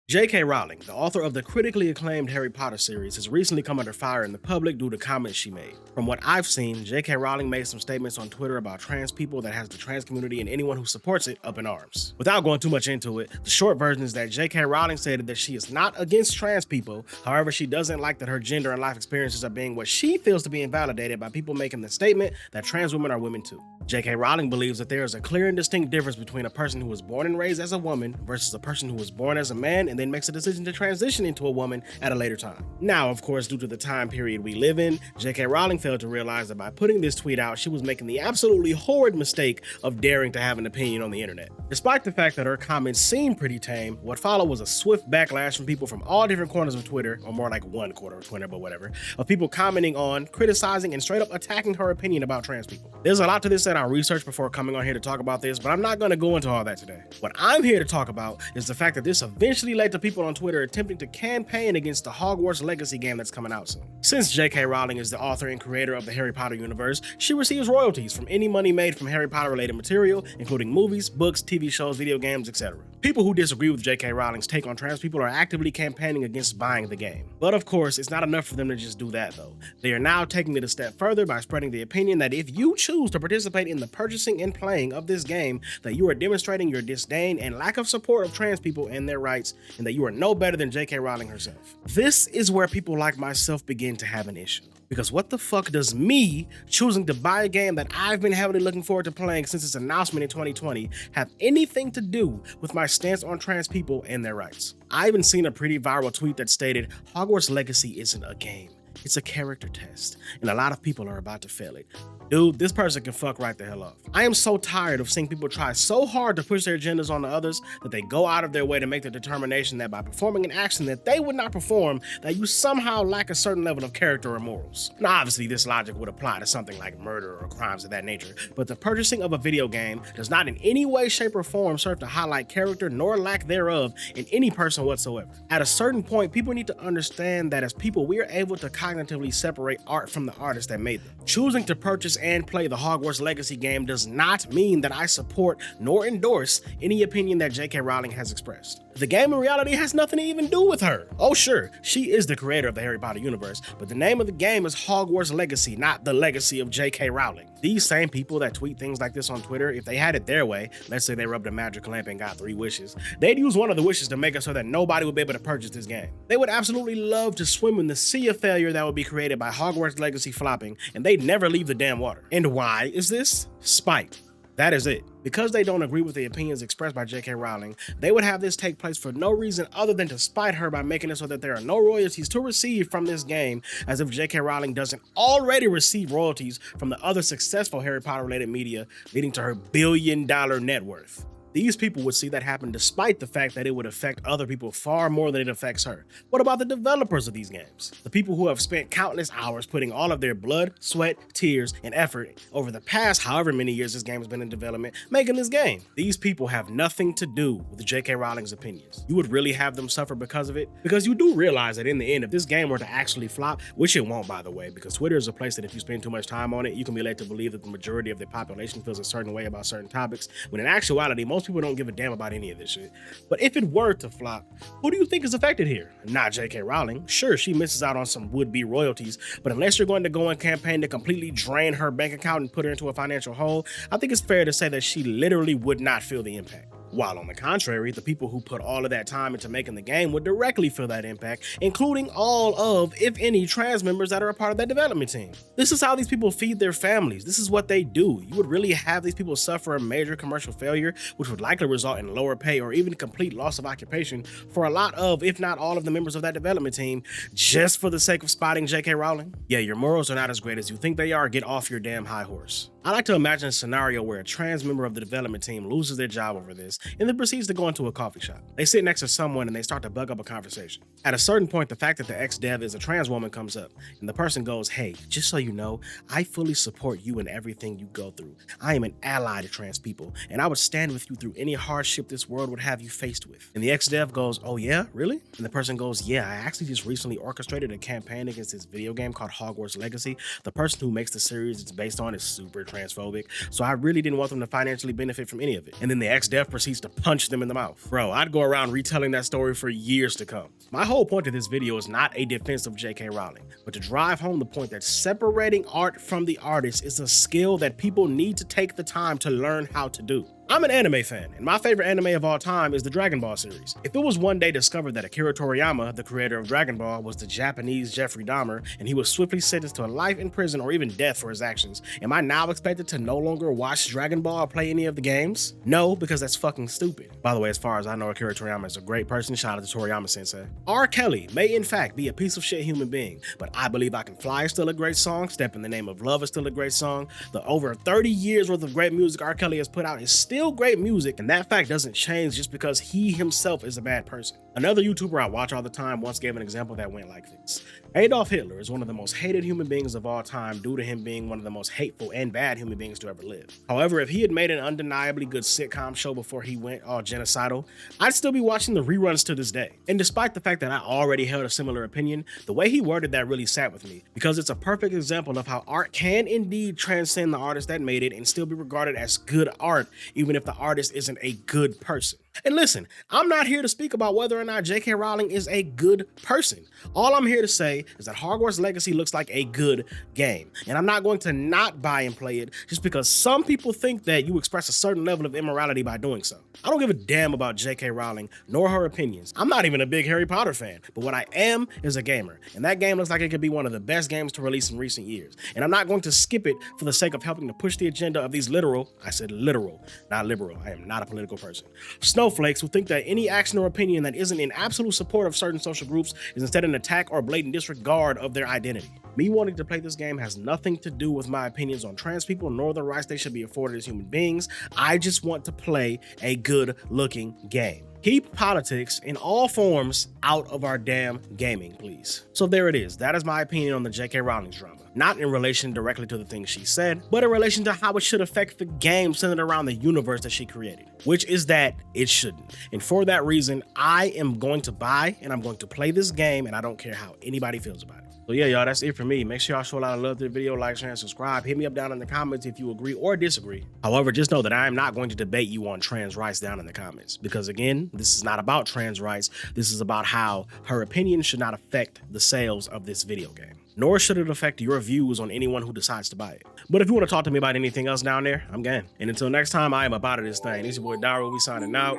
J.K. Rowling, the author of the critically acclaimed Harry Potter series, has recently come under fire in the public due to comments she made. From what I've seen, J.K. Rowling made some statements on Twitter about trans people that has the trans community and anyone who supports it up in arms. Without going too much into it, the short version is that J.K. Rowling stated that she is not against trans people, however she doesn't like that her gender and life experiences are being what she feels to be invalidated by people making the statement that trans women are women too. J.K. Rowling believes that there is a clear and distinct difference between a person who was born and raised as a woman versus a person who was born as a man and then makes a decision to transition into a woman at a later time. Now, of course, due to the time period we live in, J.K. Rowling failed to realize that by putting this tweet out, she was making the absolutely horrid mistake of daring to have an opinion on the internet. Despite the fact that her comments seemed pretty tame, what followed was a swift backlash from people from all different corners of Twitter, or more like one corner of Twitter, but whatever, of people commenting on, criticizing, and straight up attacking her opinion about trans people. There's a lot to this that I researched before coming on here to talk about this, but I'm not going to go into all that today. What I'm here to talk about is the fact that this eventually led to people on Twitter attempting to campaign against the Hogwarts Legacy game that's coming out soon. Since J.K. Rowling is the author and creator of the Harry Potter universe, she receives royalties from any money made from Harry Potter related material, including movies, books, TV shows, video games, etc. People who disagree with J.K. Rowling's take on trans people are actively campaigning against buying the game. But of course, it's not enough for them to just do that though. They are now taking it a step further by spreading the opinion that if you choose to participate in the purchasing and playing of this game, that you are demonstrating your disdain and lack of support of trans people and their rights, and that you are no better than J.K. Rowling herself. This is where people like myself begin to have an issue. Because what the fuck does me choosing to buy a game that I've been heavily looking forward to playing since its announcement in 2020 have anything to do with my stance on trans people and their rights? I even seen a pretty viral tweet that stated, Hogwarts Legacy isn't a game. It's a character test, and a lot of people are about to fail it. Dude, this person can fuck right the hell off. I am so tired of seeing people try so hard to push their agendas on the others that they go out of their way to make the determination that by performing an action that they would not perform, that you somehow lack a certain level of character or morals. Now, obviously, this logic would apply to something like murder or crimes of that nature, but the purchasing of a video game does not in any way, shape, or form serve to highlight character nor lack thereof in any person whatsoever. At a certain point, people need to understand that as people, we are able to cognitively separate art from the artist that made them. Choosing to purchase and play the Hogwarts Legacy game does not mean that I support nor endorse any opinion that J.K. Rowling has expressed. The game in reality has nothing to even do with her. Oh sure, she is the creator of the Harry Potter universe, but the name of the game is Hogwarts Legacy, not the legacy of J.K. Rowling. These same people that tweet things like this on Twitter, if they had it their way, let's say they rubbed a magic lamp and got 3 wishes, they'd use one of the wishes to make it so that nobody would be able to purchase this game. They would absolutely love to swim in the sea of failure that would be created by Hogwarts Legacy flopping, and they'd never leave the damn water. And why is this? Spite. That is it. Because they don't agree with the opinions expressed by J.K. Rowling, they would have this take place for no reason other than to spite her by making it so that there are no royalties to receive from this game, as if J.K. Rowling doesn't already receive royalties from the other successful Harry Potter related media, leading to her billion-dollar net worth. These people would see that happen despite the fact that it would affect other people far more than it affects her. What about the developers of these games? The people who have spent countless hours putting all of their blood, sweat, tears, and effort over the past however many years this game has been in development, making this game. These people have nothing to do with J.K. Rowling's opinions. You would really have them suffer because of it? Because you do realize that in the end, if this game were to actually flop, which it won't by the way, because Twitter is a place that if you spend too much time on it, you can be led to believe that the majority of the population feels a certain way about certain topics, when in actuality, most people don't give a damn about any of this shit. But if it were to flop, who do you think is affected here? Not J.K. Rowling. Sure, she misses out on some would-be royalties, but unless you're going to go and campaign to completely drain her bank account and put her into a financial hole, I think it's fair to say that she literally would not feel the impact. While on the contrary, the people who put all of that time into making the game would directly feel that impact, including all of, if any, trans members that are a part of that development team. This is how these people feed their families. This is what they do. You would really have these people suffer a major commercial failure, which would likely result in lower pay or even complete loss of occupation for a lot of, if not all of the members of that development team, just for the sake of spotting J.K. Rowling. Yeah, your morals are not as great as you think they are. Get off your damn high horse. I like to imagine a scenario where a trans member of the development team loses their job over this and then proceeds to go into a coffee shop. They sit next to someone and they start to bug up a conversation. At a certain point, the fact that the ex-dev is a trans woman comes up, and the person goes, hey, just so you know, I fully support you in everything you go through. I am an ally to trans people, and I would stand with you through any hardship this world would have you faced with. And the ex-dev goes, oh yeah, really? And the person goes, yeah, I actually just recently orchestrated a campaign against this video game called Hogwarts Legacy. The person who makes the series it's based on is super trans transphobic, so I really didn't want them to financially benefit from any of it. And then the ex-dev proceeds to punch them in the mouth. Bro, I'd go around retelling that story for years to come. My whole point of this video is not a defense of J.K. Rowling, but to drive home the point that separating art from the artist is a skill that people need to take the time to learn how to do. I'm an anime fan, and my favorite anime of all time is the Dragon Ball series. If it was one day discovered that Akira Toriyama, the creator of Dragon Ball, was the Japanese Jeffrey Dahmer, and he was swiftly sentenced to a life in prison or even death for his actions, am I now expected to no longer watch Dragon Ball or play any of the games? No, because that's fucking stupid. By the way, as far as I know, Akira Toriyama is a great person. Shout out to Toriyama Sensei. R. Kelly may in fact be a piece of shit human being, but I Believe I Can Fly is still a great song. Step in the Name of Love is still a great song. The over 30 years worth of great music R. Kelly has put out is still great music, and that fact doesn't change just because he himself is a bad person. Another YouTuber I watch all the time once gave an example that went like this. Adolf Hitler is one of the most hated human beings of all time due to him being one of the most hateful and bad human beings to ever live. However, if he had made an undeniably good sitcom show before he went all genocidal, I'd still be watching the reruns to this day. And despite the fact that I already held a similar opinion, the way he worded that really sat with me, because it's a perfect example of how art can indeed transcend the artist that made it and still be regarded as good art, even if the artist isn't a good person. And listen, I'm not here to speak about whether or not J.K. Rowling is a good person. All I'm here to say is that Hogwarts Legacy looks like a good game, and I'm not going to not buy and play it just because some people think that you express a certain level of immorality by doing so. I don't give a damn about J.K. Rowling nor her opinions. I'm not even a big Harry Potter fan, but what I am is a gamer, and that game looks like it could be one of the best games to release in recent years, and I'm not going to skip it for the sake of helping to push the agenda of these literal, I said literal, not liberal, I am not a political person, snowflakes who think that any action or opinion that isn't in absolute support of certain social groups is instead an attack or blatant disregard of their identity. Me wanting to play this game has nothing to do with my opinions on trans people nor the rights they should be afforded as human beings. I just want to play a good looking game. Keep politics in all forms out of our damn gaming, please. So there it is. That is my opinion on the J.K. Rowling drama. Not in relation directly to the things she said, but in relation to how it should affect the game centered around the universe that she created, which is that it shouldn't. And for that reason, I am going to buy and I'm going to play this game, and I don't care how anybody feels about it. So yeah, y'all, that's it for me. Make sure y'all show a lot of love to the video, like, share, and subscribe. Hit me up down in the comments if you agree or disagree. However, just know that I am not going to debate you on trans rights down in the comments, because again, this is not about trans rights. This is about how her opinion should not affect the sales of this video game, nor should it affect your views on anyone who decides to buy it. But if you want to talk to me about anything else down there, I'm game. And until next time, I am about this thing. This is your boy Dairo. We signing out.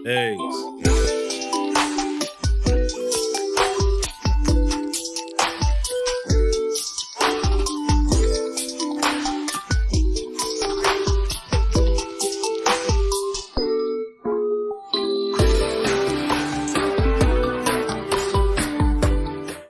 Peace.